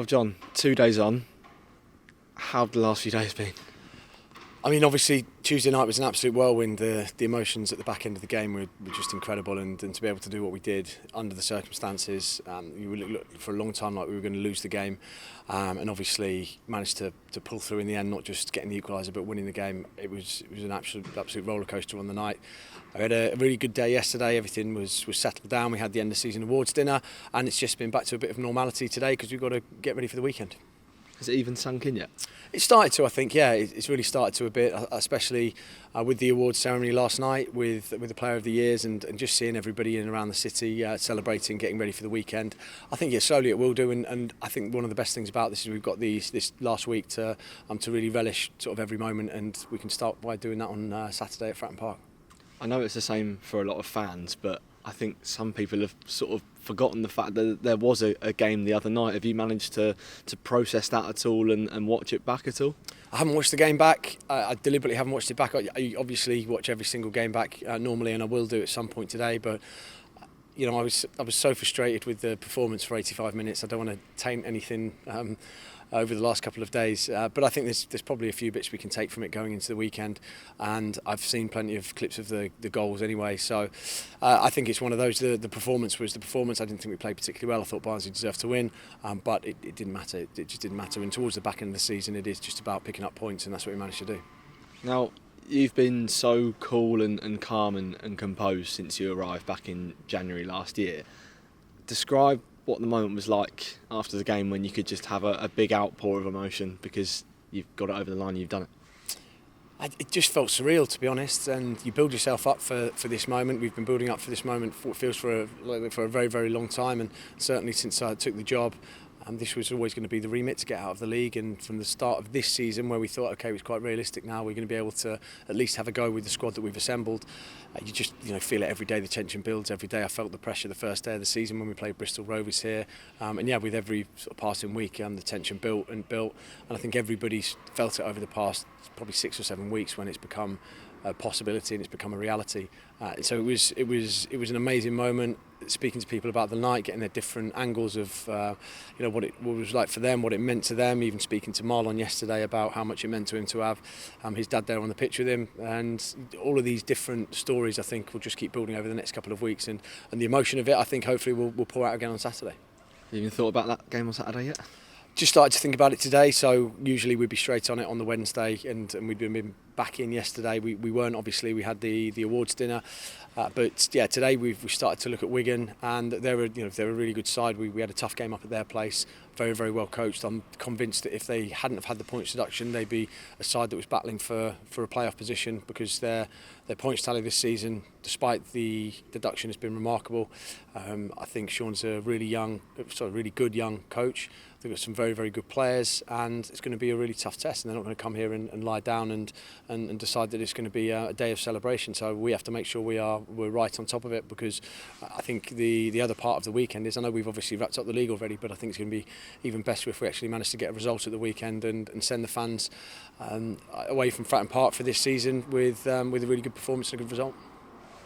Well, John, 2 days on, how have the last few days been? I mean, obviously, Tuesday night was an absolute whirlwind. The emotions at the back end of the game were just incredible, and to be able to do what we did under the circumstances, you looked for a long time like we were going to lose the game, and obviously managed to pull through in the end, not just getting the equaliser but winning the game. It was an absolute roller coaster on the night. I had a really good day yesterday. Everything was settled down. We had the end of season awards dinner, and it's just been back to a bit of normality today because we've got to get ready for the weekend. Has it even sunk in yet? It started to, I think, yeah. It's really started to a bit, especially with the awards ceremony last night, with the Player of the Years, and just seeing everybody in and around the city celebrating, getting ready for the weekend. I think slowly it will do, and I think one of the best things about this is we've got this last week to really relish sort of every moment, and we can start by doing that on Saturday at Fratton Park. I know it's the same for a lot of fans, but I think some people have sort of forgotten the fact that there was a game the other night. Have you managed to process that at all and watch it back at all? I haven't watched the game back. I deliberately haven't watched it back. I obviously watch every single game back normally, and I will do at some point today. But you know, I was so frustrated with the performance for 85 minutes. I don't want to taint anything over the last couple of days, but I think there's probably a few bits we can take from it going into the weekend, and I've seen plenty of clips of the goals anyway, so I think it's one of those. The performance was the performance. I didn't think we played particularly well. I thought Barnsley deserved to win, but it didn't matter. It just didn't matter, and towards the back end of the season it is just about picking up points, and that's what we managed to do. Now, you've been so cool and calm and composed since you arrived back in January last year. Describe what the moment was like after the game when you could just have a big outpour of emotion because you've got it over the line and you've done it. It just felt surreal, to be honest, and you build yourself up for this moment. We've been building up for this moment for what feels for a very, very long time, and certainly since I took the job. This was always going to be the remit to get out of the league, and from the start of this season where we thought, okay, it was quite realistic now, we're going to be able to at least have a go with the squad that we've assembled. You just feel it every day, the tension builds every day. I felt the pressure the first day of the season when we played Bristol Rovers here, and yeah, with every sort of passing week the tension built, and I think everybody's felt it over the past probably 6 or 7 weeks when it's become a possibility and it's become a reality. So it was an amazing moment, speaking to people about the night, getting their different angles of what it was like for them, what it meant to them. Even speaking to Marlon yesterday about how much it meant to him to have his dad there on the pitch with him, and all of these different stories I think will just keep building over the next couple of weeks, and the emotion of it I think hopefully will pour out again on Saturday. Have you even thought about that game on Saturday yet? Just started to think about it today, so usually we'd be straight on it on the Wednesday, and we'd been back in yesterday. We weren't, obviously. We had the awards dinner, but yeah, today we started to look at Wigan, and they're a really good side. We had a tough game up at their place, very, very well coached. I'm convinced that if they hadn't have had the points deduction, they'd be a side that was battling for a playoff position, because their points tally this season, despite the deduction, has been remarkable. I think Sean's a really good young coach. They've got some very, very good players, and it's going to be a really tough test, and they're not going to come here and lie down and decide that it's going to be a day of celebration. So we have to make sure we're right on top of it, because I think the other part of the weekend is, I know we've obviously wrapped up the league already, but I think it's going to be even better if we actually manage to get a result at the weekend and send the fans away from Fratton Park for this season with a really good performance and a good result.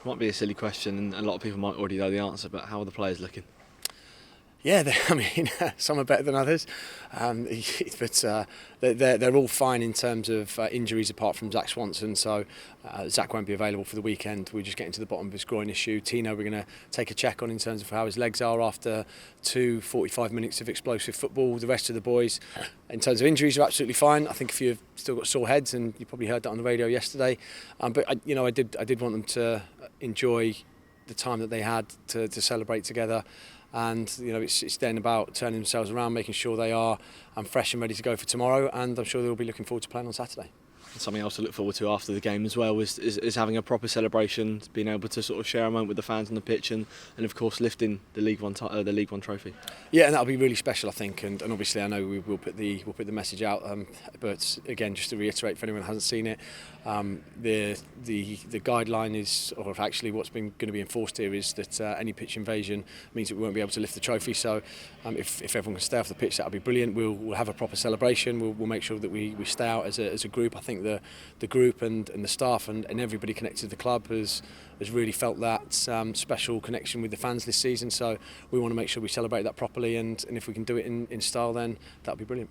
Might be a silly question, and a lot of people might already know the answer, but how are the players looking? Yeah, some are better than others, but they're all fine in terms of injuries, apart from Zach Swanson. So Zach won't be available for the weekend. We're just getting to the bottom of his groin issue. Tino, we're going to take a check on in terms of how his legs are after 45 minutes of explosive football. The rest of the boys, in terms of injuries, are absolutely fine. I think a few have still got sore heads, and you probably heard that on the radio yesterday. But I did want them to enjoy the time that they had to celebrate together. And it's then about turning themselves around, making sure they are fresh and ready to go for tomorrow, and I'm sure they'll be looking forward to playing on Saturday. Something else to look forward to after the game as well is having a proper celebration, being able to sort of share a moment with the fans on the pitch, and of course lifting the League One trophy. Yeah, and that'll be really special, I think, and obviously I know we'll put the message out. But again, just to reiterate for anyone who hasn't seen it, the guideline is, or actually what's going to be enforced here, is that any pitch invasion means that we won't be able to lift the trophy. So if everyone can stay off the pitch, that'll be brilliant. We'll have a proper celebration. We'll make sure that we stay out as a group. I think the group and the staff and everybody connected to the club has really felt that special connection with the fans this season. So we want to make sure we celebrate that properly, and if we can do it in style, then that'll be brilliant.